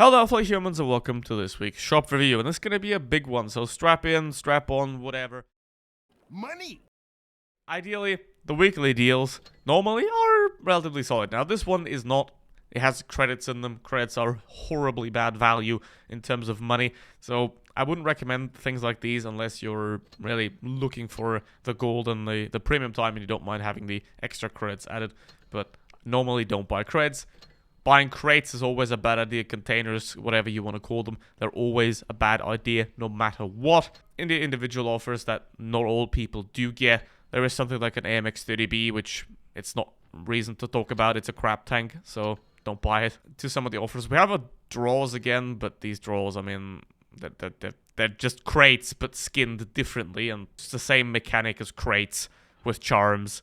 Hello fellow humans and welcome to this week's shop review, and this is going to be a big one, so strap in, strap on, whatever. Money! Ideally, the weekly deals normally are relatively solid. Now this one is not, it has credits in them. Credits are horribly bad value in terms of money, so I wouldn't recommend things like these unless you're really looking for the gold and the premium time and you don't mind having the extra credits added, but normally don't buy credits. Buying crates is always a bad idea. Containers, whatever you want to call them, they're always a bad idea no matter what. In the individual offers that not all people do get, there is something like an AMX30B, which it's not reason to talk about. It's a crap tank, so don't buy it. To some of the offers, we have a draws again, but these draws, I mean, they're just crates but skinned differently, and it's the same mechanic as crates with charms,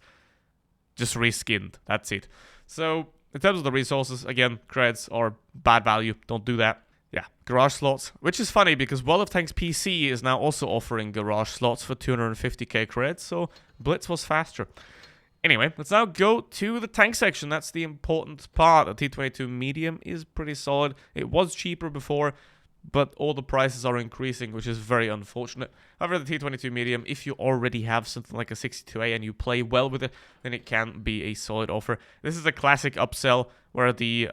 just reskinned. That's it. So in terms of the resources, again, credits are bad value. Don't do that. Yeah, garage slots, which is funny because World of Tanks PC is now also offering garage slots for 250k credits, so Blitz was faster. Anyway, let's now go to the tank section. That's the important part. The T22 medium is pretty solid. It was cheaper before, but all the prices are increasing, which is very unfortunate. However, the T22 medium, if you already have something like a 62A and you play well with it, then it can be a solid offer. This is a classic upsell where the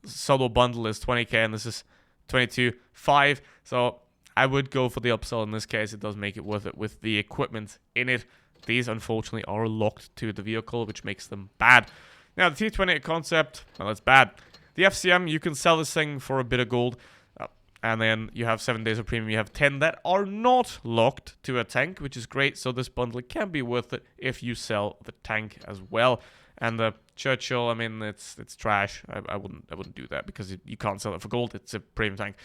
solo bundle is 20k and this is 22.5. So I would go for the upsell in this case. It does make it worth it with the equipment in it. These, unfortunately, are locked to the vehicle, which makes them bad. Now, the T28 concept, well, it's bad. The FCM, you can sell this thing for a bit of gold. And then you have 7 days of premium. You have 10 that are not locked to a tank, which is great. So this bundle can be worth it if you sell the tank as well. And the Churchill, I mean, it's trash. I wouldn't do that because you can't sell it for gold. It's a premium tank.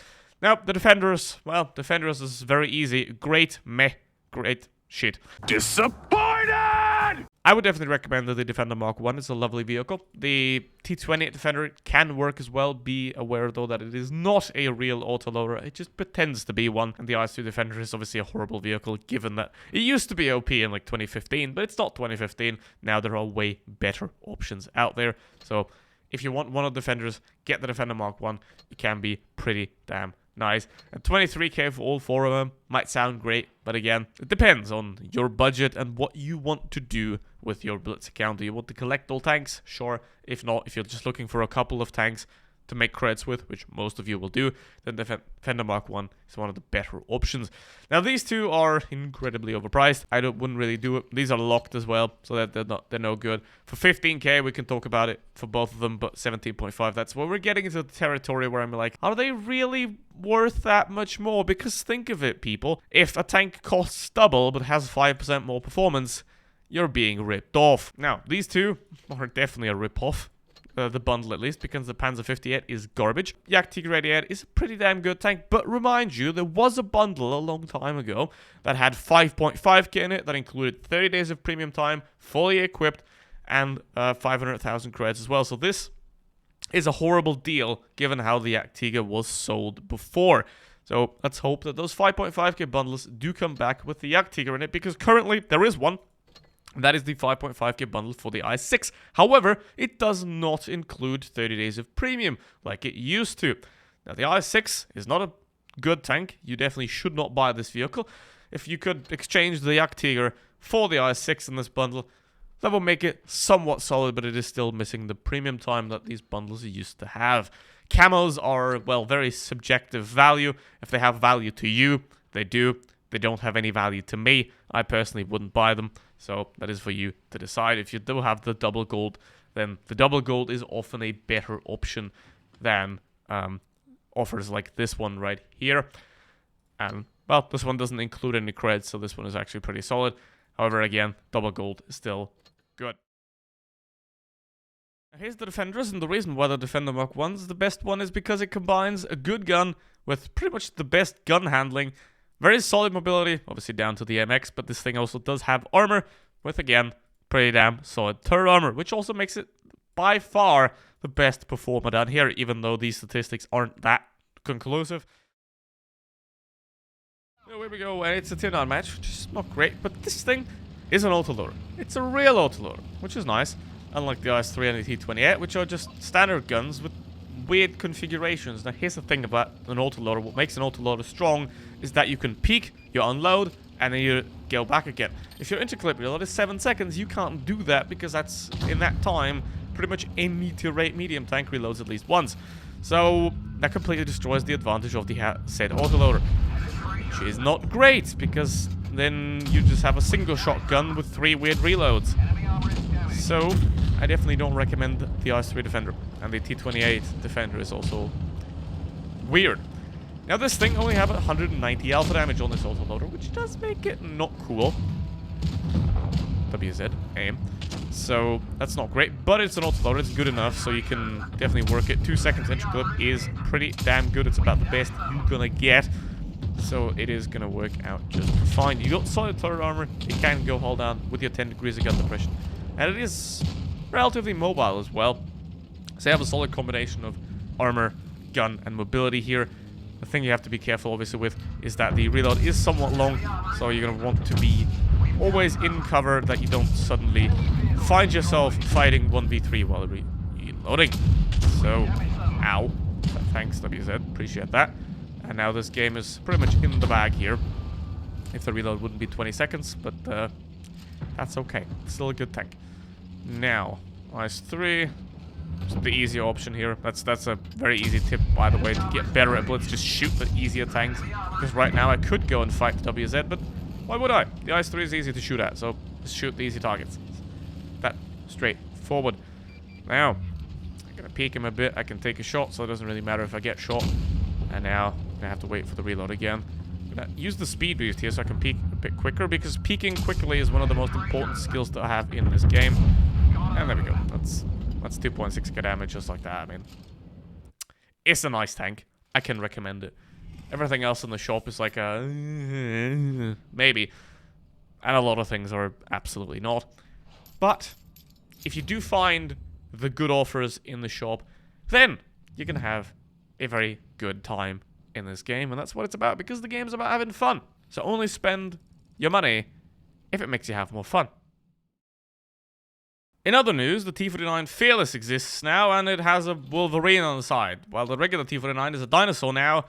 Now the Defenders, well, Defenders is very easy. Great, meh, great shit. Disappointed! I would definitely recommend the Defender Mark 1. It's a lovely vehicle. The T28 Defender can work as well. Be aware, though, that it is not a real autoloader. It just pretends to be one. And the IS-2 Defender is obviously a horrible vehicle, given that it used to be OP in, like, 2015. But it's not 2015. Now there are way better options out there. So if you want one of the Defenders, get the Defender Mark 1. It can be pretty damn nice. And 23k for all four of them might sound great, but again, it depends on your budget and what you want to do with your Blitz account. Do you want to collect all tanks? Sure. If not, if you're just looking for a couple of tanks to make credits with, which most of you will do, then the Defender Mark 1 is one of the better options. Now, these two are incredibly overpriced. I wouldn't really do it. These are locked as well, so that they're no good. For 15k, we can talk about it for both of them, but 17.5, that's where we're getting into the territory where I'm like, are they really worth that much more? Because think of it, people. If a tank costs double but has 5% more performance, you're being ripped off. Now, these two are definitely a rip-off. The bundle at least, because the Panzer 58 is garbage. Yak Tiger 88 is a pretty damn good tank, but remind you, there was a bundle a long time ago that had 5.5k in it, that included 30 days of premium time, fully equipped, and 500,000 credits as well. So this is a horrible deal, given how the Yak Tiger was sold before. So let's hope that those 5.5k bundles do come back with the Yak Tiger in it, because currently there is one. That is the 5.5k bundle for the i6. However, it does not include 30 days of premium like it used to. Now, the i6 is not a good tank. You definitely should not buy this vehicle. If you could exchange the Yak Tiger for the i6 in this bundle, that will make it somewhat solid, but it is still missing the premium time that these bundles used to have. Camos are, well, very subjective value. If they have value to you, they do. They don't have any value to me. I personally wouldn't buy them. So that is for you to decide. If you do have the double gold, then the double gold is often a better option than offers like this one right here. And, well, this one doesn't include any credits, so this one is actually pretty solid. However, again, double gold is still good. Here's the Defenders, and the reason why the Defender Mark 1 is the best one is because it combines a good gun with pretty much the best gun handling. Very solid mobility, obviously down to the MX, but this thing also does have armor with, again, pretty damn solid turret armor, which also makes it by far the best performer down here, even though these statistics aren't that conclusive. So here we go, and it's a 10-9 match, which is not great, but this thing is an autoloader. It's a real autoloader, which is nice, unlike the IS-3 and the T-28, which are just standard guns with weird configurations. Now here's the thing about an autoloader. What makes an autoloader strong is that you can peak, you unload, and then you go back again. If your interclip reload is 7 seconds, you can't do that because that's, in that time, pretty much any meteorite medium tank reloads at least once. So that completely destroys the advantage of the said autoloader, which is not great because then you just have a single shotgun with 3 weird reloads. So I definitely don't recommend the IS-3 Defender, and the T-28 Defender is also weird. Now this thing only have 190 alpha damage on this autoloader, which does make it not cool. WZ, aim. So that's not great, but it's an autoloader, it's good enough, so you can definitely work it. 2 seconds entry clip is pretty damn good, it's about the best you're gonna get. So it is gonna work out just fine. You got solid turret armor, it can go hold down with your 10 degrees of gun depression. And it is relatively mobile as well. So you have a solid combination of armor, gun, and mobility here. The thing you have to be careful obviously with is that the reload is somewhat long, so you're gonna want to be always in cover that you don't suddenly find yourself fighting 1v3 while reloading. So, ow. Thanks, WZ. Appreciate that. And now this game is pretty much in the bag here. If the reload wouldn't be 20 seconds, but that's okay. Still a good tank. Now, IS-3. It's the easier option here. That's a very easy tip, by the way, to get better at Blitz. Just shoot the easier tanks. Because right now I could go and fight the WZ, but why would I? The IS-3 is easy to shoot at, so just shoot the easy targets. That straightforward. Now, I'm gonna peek him a bit. I can take a shot, so it doesn't really matter if I get shot. And now, I'm gonna have to wait for the reload again. I'm gonna use the speed boost here so I can peek a bit quicker, because peeking quickly is one of the most important skills to have in this game. And there we go. That's 2.6k damage just like that. I mean, it's a nice tank. I can recommend it. Everything else in the shop is like a maybe. And a lot of things are absolutely not. But if you do find the good offers in the shop, then you can have a very good time in this game. And that's what it's about, because the game's about having fun. So only spend your money if it makes you have more fun. In other news, the T-49 Fearless exists now, and it has a Wolverine on the side. While the regular T-49 is a dinosaur now,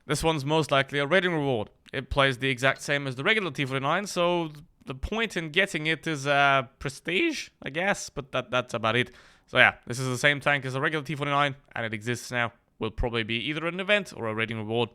this one's most likely a rating reward. It plays the exact same as the regular T-49, so the point in getting it is prestige, I guess, but that's about it. So yeah, this is the same tank as the regular T-49, and it exists now. Will probably be either an event or a rating reward.